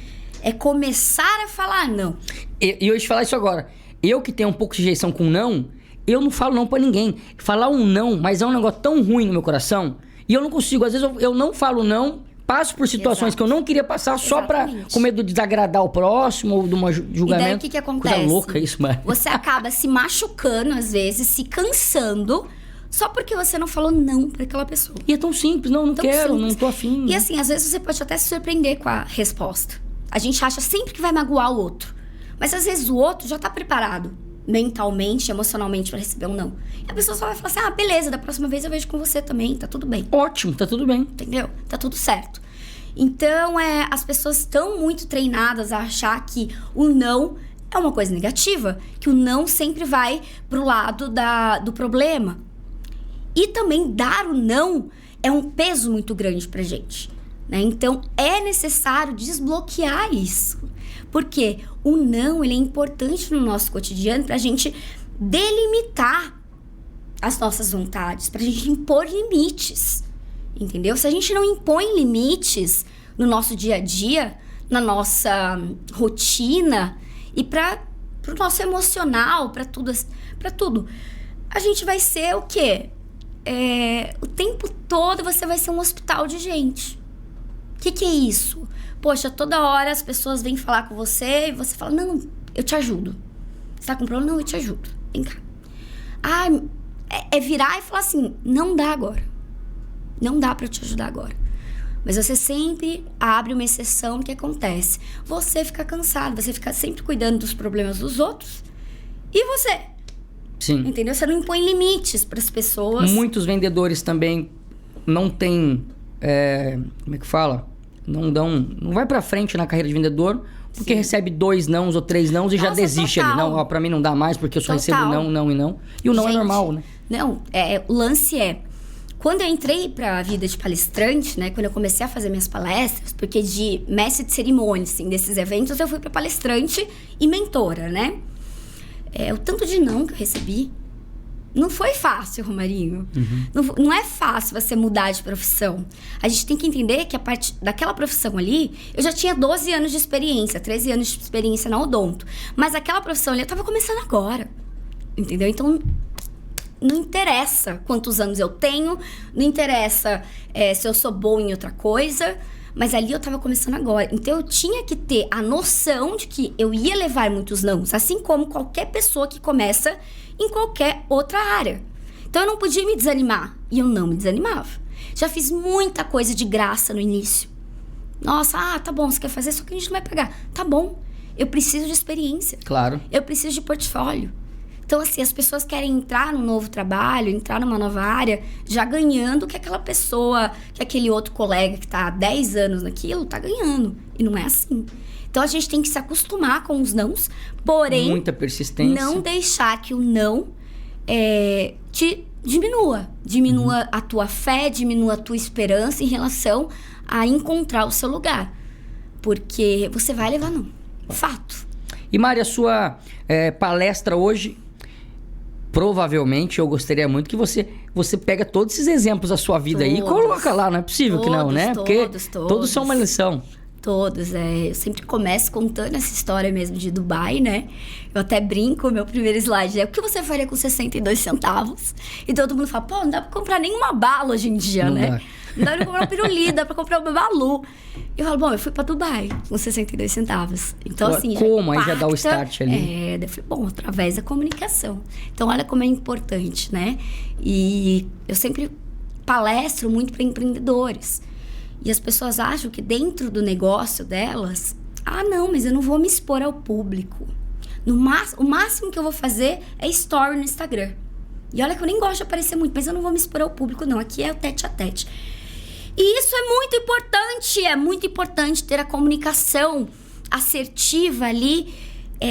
é começar a falar não. E eu ia te falar isso agora. Eu que tenho um pouco de rejeição com não... Eu não falo não pra ninguém. Falar um não, mas é um negócio tão ruim no meu coração. E eu não consigo. Às vezes eu não falo não, passo por situações que eu não queria passar só pra, com medo de desagradar o próximo ou de um julgamento. E daí o que acontece? Coisa louca isso, mano. Você acaba se machucando, às vezes, se cansando, só porque você não falou não pra aquela pessoa. E é tão simples. Não quero, não tô afim. E assim, às vezes você pode até se surpreender com a resposta. A gente acha sempre que vai magoar o outro. Mas às vezes o outro já tá preparado. Mentalmente, emocionalmente, pra receber um não. E a pessoa só vai falar assim, beleza, da próxima vez eu vejo com você também, tá tudo bem. Ótimo, tá tudo bem. Entendeu? Tá tudo certo. Então, as pessoas estão muito treinadas a achar que o não é uma coisa negativa, que o não sempre vai pro lado do problema. E também dar o não é um peso muito grande pra gente, né? Então, é necessário desbloquear isso. Porque o não, ele é importante no nosso cotidiano pra gente delimitar as nossas vontades, pra gente impor limites, entendeu? Se a gente não impõe limites no nosso dia a dia, na nossa rotina e pro nosso emocional, para tudo, a gente vai ser o quê? O tempo todo você vai ser um hospital de gente. O que é isso? Poxa, toda hora as pessoas vêm falar com você e você fala, não, eu te ajudo. Você tá com problema? Não, eu te ajudo. Vem cá. Virar e falar assim, não dá agora. Não dá pra eu te ajudar agora. Mas você sempre abre uma exceção. O que acontece? Você fica cansado, você fica sempre cuidando dos problemas dos outros. E você? Sim. Entendeu? Você não impõe limites pras pessoas. Muitos vendedores também não têm... como é que fala? Não vai pra frente na carreira de vendedor porque recebe 2 nãos ou 3 nãos e já desiste ali. Não, pra mim não dá mais porque eu só recebo não e não. E o não é normal, né? Não, o lance quando eu entrei pra vida de palestrante, né? Quando eu comecei a fazer minhas palestras, porque de mestre de cerimônia, assim, desses eventos, eu fui pra palestrante e mentora, né? O tanto de não que eu recebi. Não foi fácil, Romarinho. Não é fácil você mudar de profissão. A gente tem que entender que a partir daquela profissão ali, eu já tinha 12 anos de experiência, 13 anos de experiência na odonto. Mas aquela profissão ali, eu tava começando agora. Entendeu? Então, não interessa quantos anos eu tenho, não interessa se eu sou boa em outra coisa, mas ali eu tava começando agora. Então, eu tinha que ter a noção de que eu ia levar muitos nãos, assim como qualquer pessoa que começa em qualquer outra área. Então, eu não podia me desanimar. E eu não me desanimava. Já fiz muita coisa de graça no início. Nossa, tá bom, você quer fazer, só que a gente não vai pagar. Tá bom, eu preciso de experiência. Claro. Eu preciso de portfólio. Então, assim, as pessoas querem entrar num novo trabalho, entrar numa nova área, já ganhando que aquela pessoa, que aquele outro colega que tá há 10 anos naquilo, tá ganhando. E não é assim. Então, a gente tem que se acostumar com os nãos, porém... Muita persistência. Não deixar que o não te diminua. Diminua a tua fé, diminua a tua esperança em relação a encontrar o seu lugar. Porque você vai levar não. Fato. E, Mari, a sua palestra hoje... Provavelmente, eu gostaria muito que você pega todos esses exemplos da sua vida aí e coloca lá. Não é possível que não, né? Porque todos são uma lição. Todos, eu sempre começo contando essa história mesmo de Dubai, né? Eu até brinco, meu primeiro slide o que você faria com 62 centavos? E todo mundo fala, não dá pra comprar nenhuma bala hoje em dia, não né? Dá. Não dá pra comprar um pirulito, dá pra comprar uma balu. Eu falo, eu fui pra Dubai com 62 centavos. Então, assim... Como? Aí já dá o start ali. Eu falei, através da comunicação. Então, olha como é importante, né? E eu sempre palestro muito para empreendedores. E as pessoas acham que dentro do negócio delas... não, mas eu não vou me expor ao público. O máximo que eu vou fazer é story no Instagram. E olha que eu nem gosto de aparecer muito, mas eu não vou me expor ao público, não. Aqui é o tete a tete. E isso é muito importante ter a comunicação assertiva ali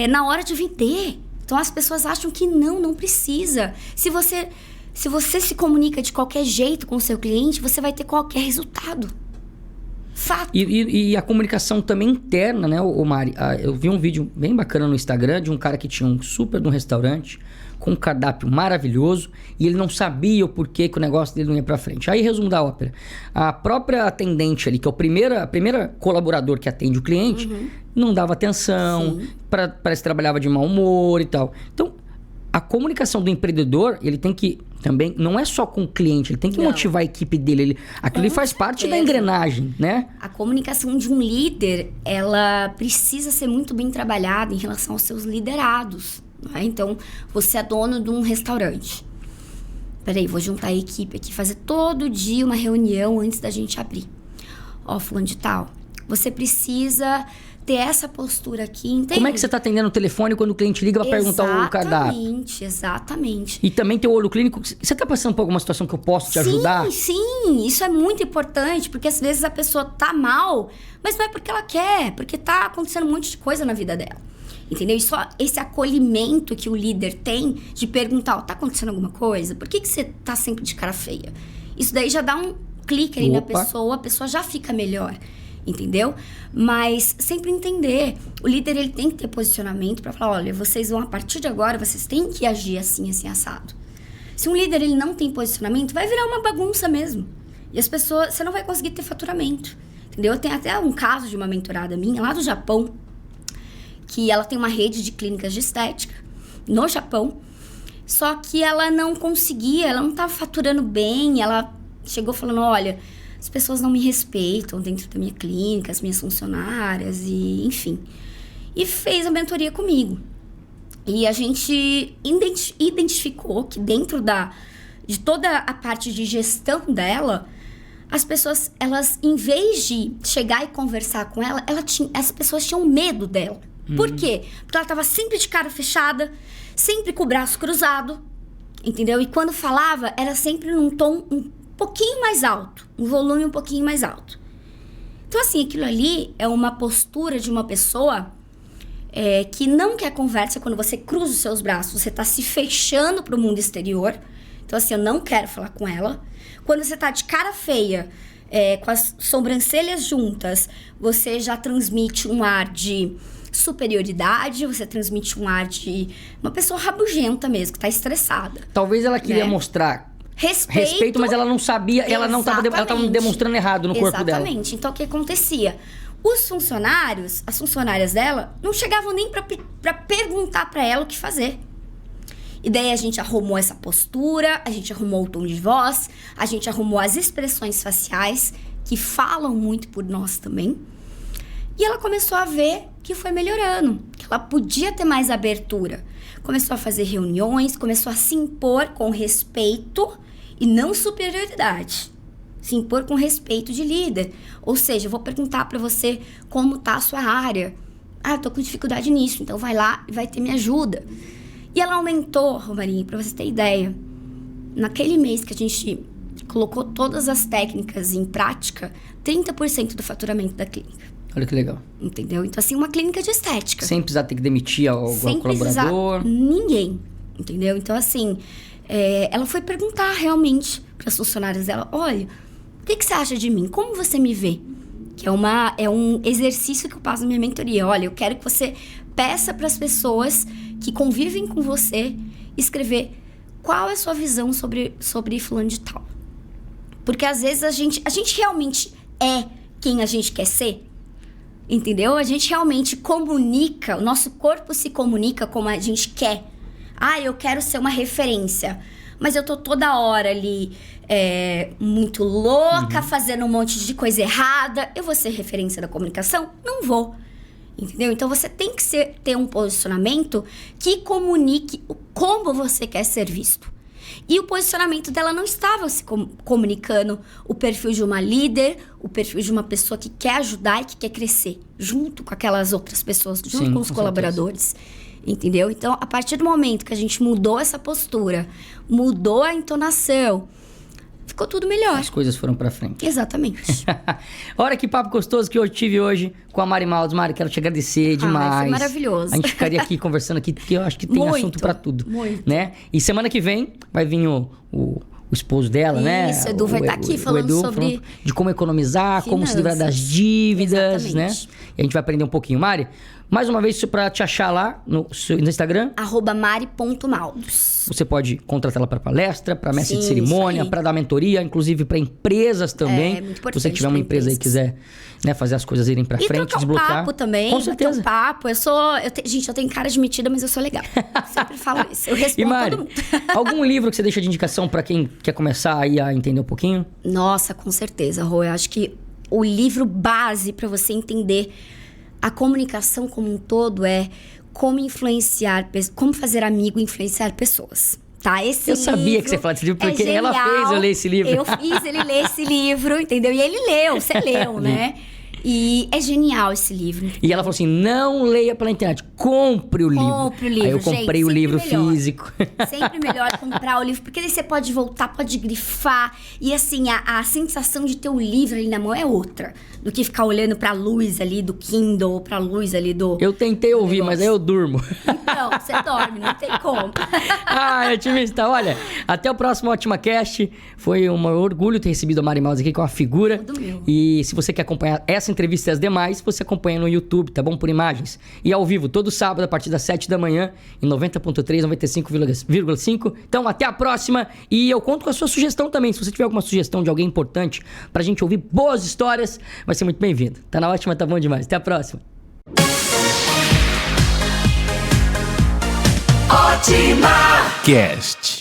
na hora de vender. Então, as pessoas acham que não precisa. Se você se comunica de qualquer jeito com o seu cliente, você vai ter qualquer resultado. Fato. E a comunicação também interna, né, Mari? Eu vi um vídeo bem bacana no Instagram de um cara que tinha um super de um restaurante com um cardápio maravilhoso e ele não sabia o porquê que o negócio dele não ia pra frente. Aí, resumo da ópera. A própria atendente ali, que é a primeira colaborador que atende o cliente, não dava atenção, parece que trabalhava de mau humor e tal. Então, a comunicação do empreendedor, ele tem que também, não é só com o cliente, ele tem que motivar a equipe dele. Aquilo faz parte da engrenagem, né? A comunicação de um líder, ela precisa ser muito bem trabalhada em relação aos seus liderados. Né? Então, você é dono de um restaurante. Peraí, vou juntar a equipe aqui, fazer todo dia uma reunião antes da gente abrir. Fulano de tal, você precisa ter essa postura aqui, entende? Como é que você está atendendo o telefone quando o cliente liga para perguntar o cardápio? Exatamente. E também ter o olho clínico. Você está passando por alguma situação que eu posso te ajudar? Sim, isso é muito importante, porque às vezes a pessoa tá mal, mas não é porque ela quer, porque tá acontecendo um monte de coisa na vida dela. Entendeu? E só esse acolhimento que o líder tem de perguntar, tá acontecendo alguma coisa? Por que você tá sempre de cara feia? Isso daí já dá um clique ali na pessoa, a pessoa já fica melhor. Entendeu? Mas sempre entender. O líder, ele tem que ter posicionamento para falar, olha, vocês vão, a partir de agora, vocês têm que agir assim, assim, assado. Se um líder, ele não tem posicionamento, vai virar uma bagunça mesmo. E as pessoas... Você não vai conseguir ter faturamento. Entendeu? Tem até um caso de uma mentorada minha lá do Japão, que ela tem uma rede de clínicas de estética no Japão, só que ela não conseguia, ela não estava faturando bem, ela chegou falando, olha, as pessoas não me respeitam dentro da minha clínica, as minhas funcionárias, e enfim. E fez a mentoria comigo. E a gente identificou que dentro de toda a parte de gestão dela, as pessoas, elas, em vez de chegar e conversar com ela, as pessoas tinham medo dela. Por quê? Porque ela estava sempre de cara fechada, sempre com o braço cruzado, entendeu? E quando falava, era sempre num tom um pouquinho mais alto, um volume um pouquinho mais alto. Então, assim, aquilo ali é uma postura de uma pessoa que não quer conversa. Quando você cruza os seus braços, você está se fechando para o mundo exterior. Então, assim, eu não quero falar com ela. Quando você tá de cara feia, com as sobrancelhas juntas, você já transmite um ar de superioridade, você transmite um ar de uma pessoa rabugenta mesmo, que tá estressada. Talvez ela queria mostrar respeito, mas ela não sabia, ela tava demonstrando errado no corpo dela. Exatamente. Então, o que acontecia? Os funcionários, as funcionárias dela, não chegavam nem pra perguntar pra ela o que fazer. E daí a gente arrumou essa postura, a gente arrumou o tom de voz, a gente arrumou as expressões faciais, que falam muito por nós também. E ela começou a ver que foi melhorando, que ela podia ter mais abertura. Começou a fazer reuniões, começou a se impor com respeito e não superioridade. Se impor com respeito de líder. Ou seja, eu vou perguntar pra você como tá a sua área. Ah, eu tô com dificuldade nisso, então vai lá e vai ter minha ajuda. E ela aumentou, Romarinho, pra você ter ideia. Naquele mês que a gente colocou todas as técnicas em prática, 30% do faturamento da clínica. Olha que legal. Entendeu? Então, assim, uma clínica de estética. Sem precisar ter que demitir algum colaborador. Ninguém, entendeu? Então, assim, ela foi perguntar realmente para as funcionárias dela, olha, o que você acha de mim? Como você me vê? Que é um exercício que eu passo na minha mentoria. Olha, eu quero que você peça para as pessoas que convivem com você escrever qual é a sua visão sobre fulano de tal. Porque às vezes a gente realmente é quem a gente quer ser. Entendeu? A gente realmente comunica, o nosso corpo se comunica como a gente quer. Ah, eu quero ser uma referência. Mas eu tô toda hora ali muito louca, fazendo um monte de coisa errada. Eu vou ser referência da comunicação? Não vou. Entendeu? Então você tem que ter um posicionamento que comunique como você quer ser visto. E o posicionamento dela não estava se comunicando o perfil de uma líder, o perfil de uma pessoa que quer ajudar e que quer crescer, junto com aquelas outras pessoas, junto com os colaboradores. Entendeu? Então, a partir do momento que a gente mudou essa postura, mudou a entonação, ficou tudo melhor. As coisas foram pra frente. Exatamente. Olha que papo gostoso que eu tive hoje com a Mari Maldes. Mari, quero te agradecer demais. Foi maravilhoso. A gente ficaria aqui conversando aqui, porque eu acho que tem assunto pra tudo. Muito. Né? E semana que vem vai vir o esposo dela, né? Isso, o Edu vai estar aqui falando sobre... de como economizar, finanças. como se livrar das dívidas, Exatamente. né? E a gente vai aprender um pouquinho. Mari, mais uma vez, pra te achar lá no Instagram... @mari.maldos. Você pode contratá-la para palestra, para mestre de Sim, cerimônia, isso aí. para dar mentoria, inclusive para empresas também. É muito importante. Se você tiver uma pra empresa aí e empresas. quiser, né, fazer as coisas irem para E frente, trocar desbloquear. papo também. Com certeza. Trocar papo. Gente, eu tenho cara de metida, mas eu sou legal. Sempre falo isso. Eu E respondo Mari, todo mundo. algum livro que você deixa de indicação para quem quer começar aí a entender um pouquinho? Nossa, com certeza, Rô. Eu acho que o livro base para você entender a comunicação como um todo é como fazer amigo e influenciar pessoas. Tá? Esse Eu sabia que você ia falar desse livro, porque ela fez eu ler esse livro. Eu fiz ele ler esse livro, entendeu? E ele leu, você leu, né? E é genial esse livro. Entendeu? E ela falou assim, não leia pela internet, compre o livro. Compre o livro, Aí eu comprei o livro melhor. físico. Sempre melhor comprar o livro, porque daí você pode voltar, pode grifar. E assim, a sensação de ter o livro ali na mão é outra. Do que ficar olhando pra luz ali do Kindle, pra luz ali do... Eu tentei ouvir, mas aí eu durmo. Então, Não, você dorme, não tem como. Otimista, olha, até o próximo Ótima Cast. Foi um orgulho ter recebido a Mari Maus aqui, com uma figura. Tudo meu. E se você quer acompanhar essa entrevista e as demais, você acompanha no YouTube, tá bom? Por imagens. E ao vivo, todo sábado, a partir das 7 da manhã, em 90.3, 95,5. Então, até a próxima. E eu conto com a sua sugestão também. Se você tiver alguma sugestão de alguém importante pra gente ouvir boas histórias, vai ser muito bem-vindo. Tá na Ótima, tá bom demais. Até a próxima. Ótima Cast.